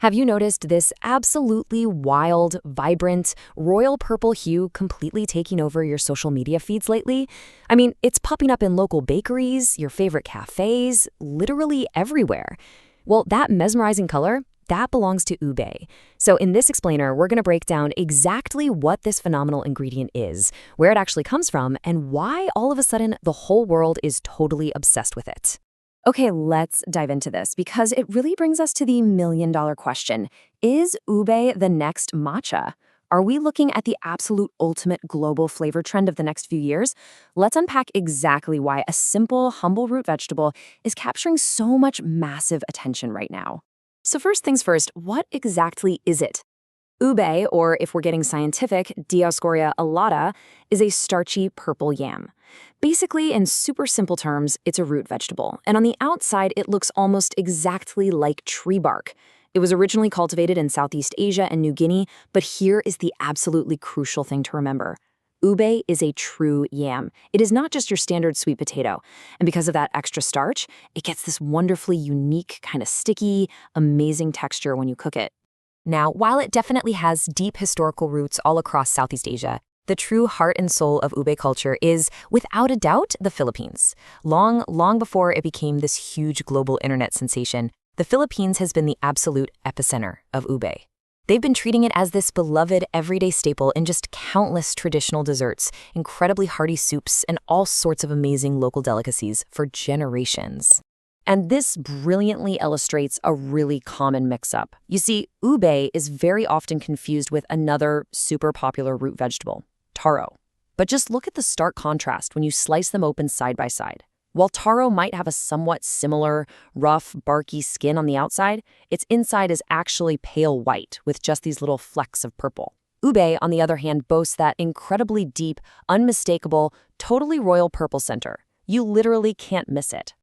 Have you noticed this absolutely wild, vibrant, royal purple hue completely taking over your social media feeds lately? I mean, it's popping up in local bakeries, your favorite cafes, literally everywhere. Well, that mesmerizing color, that belongs to ube. So in this explainer, we're going to break down exactly what this phenomenal ingredient is, where it actually comes from, and why all of a sudden the whole world is totally obsessed with it. Okay, let's dive into this because it really brings us to the million-dollar question. Is ube the next matcha? Are we looking at the absolute ultimate global flavor trend of the next few years? Let's unpack exactly why a simple, humble root vegetable is capturing so much massive attention right now. So first things first, what exactly is it? Ube, or if we're getting scientific, Dioscorea alata, is a starchy purple yam. Basically, in super simple terms, it's a root vegetable, and on the outside it looks almost exactly like tree bark. It was originally cultivated in Southeast Asia and New Guinea, but here is the absolutely crucial thing to remember. Ube is a true yam. It is not just your standard sweet potato, and because of that extra starch, it gets this wonderfully unique, kind of sticky, amazing texture when you cook it. Now, while it definitely has deep historical roots all across Southeast Asia, the true heart and soul of ube culture is, without a doubt, the Philippines. Long before it became this huge global internet sensation, the Philippines has been the absolute epicenter of ube. They've been treating it as this beloved everyday staple in just countless traditional desserts, incredibly hearty soups, and all sorts of amazing local delicacies for generations. And this brilliantly illustrates a really common mix-up. You see, ube is very often confused with another super popular root vegetable, taro. But just look at the stark contrast when you slice them open side by side. While taro might have a somewhat similar, rough, barky skin on the outside, its inside is actually pale white with just these little flecks of purple. Ube, on the other hand, boasts that incredibly deep, unmistakable, totally royal purple center. You literally can't miss it.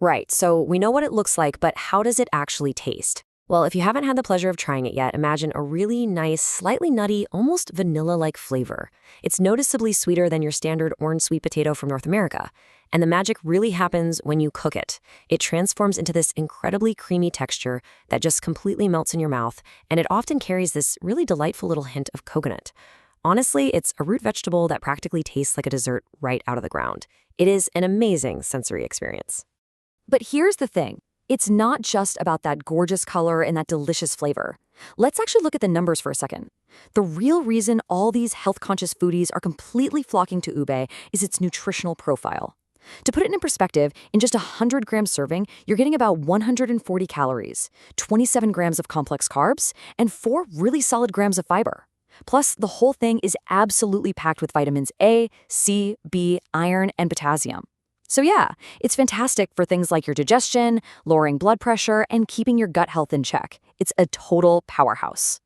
Right, so we know what it looks like, but how does it actually taste? Well, if you haven't had the pleasure of trying it yet, imagine a really nice, slightly nutty, almost vanilla-like flavor. It's noticeably sweeter than your standard orange sweet potato from North America. And the magic really happens when you cook it. It transforms into this incredibly creamy texture that just completely melts in your mouth, and it often carries this really delightful little hint of coconut. Honestly, it's a root vegetable that practically tastes like a dessert right out of the ground. It is an amazing sensory experience. But here's the thing. It's not just about that gorgeous color and that delicious flavor. Let's actually look at the numbers for a second. The real reason all these health-conscious foodies are completely flocking to ube is its nutritional profile. To put it in perspective, in just a 100-gram serving, you're getting about 140 calories, 27 grams of complex carbs, and 4 really solid grams of fiber. Plus, the whole thing is absolutely packed with vitamins A, C, B, iron, and potassium. So yeah, it's fantastic for things like your digestion, lowering blood pressure, and keeping your gut health in check. It's a total powerhouse.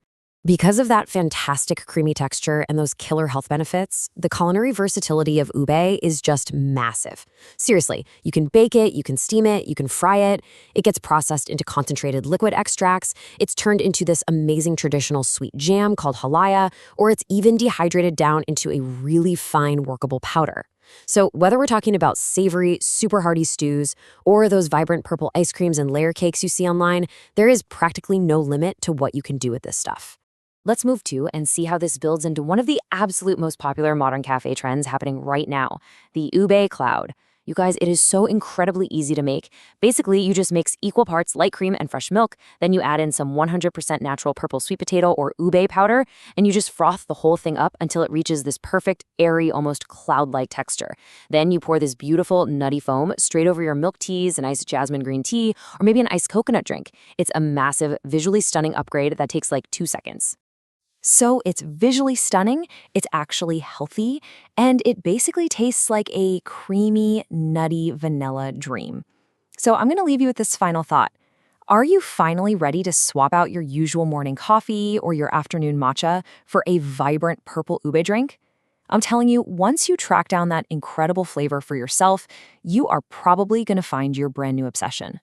Because of that fantastic creamy texture and those killer health benefits, the culinary versatility of ube is just massive. Seriously, you can bake it, you can steam it, you can fry it. It gets processed into concentrated liquid extracts. It's turned into this amazing traditional sweet jam called halaya, or it's even dehydrated down into a really fine workable powder. So whether we're talking about savory, super hearty stews, or those vibrant purple ice creams and layer cakes you see online, there is practically no limit to what you can do with this stuff. Let's move to and see how this builds into one of the absolute most popular modern cafe trends happening right now, the ube cloud. You guys, it is so incredibly easy to make. Basically, you just mix equal parts light cream and fresh milk, then you add in some 100% natural purple sweet potato or ube powder, and you just froth the whole thing up until it reaches this perfect, airy, almost cloud-like texture. Then you pour this beautiful, nutty foam straight over your milk teas, an iced jasmine green tea, or maybe an iced coconut drink. It's a massive, visually stunning upgrade that takes like 2 seconds. So it's visually stunning, it's actually healthy, and it basically tastes like a creamy, nutty vanilla dream. So I'm going to leave you with this final thought. Are you finally ready to swap out your usual morning coffee or your afternoon matcha for a vibrant purple ube drink? I'm telling you, once you track down that incredible flavor for yourself, you are probably going to find your brand new obsession.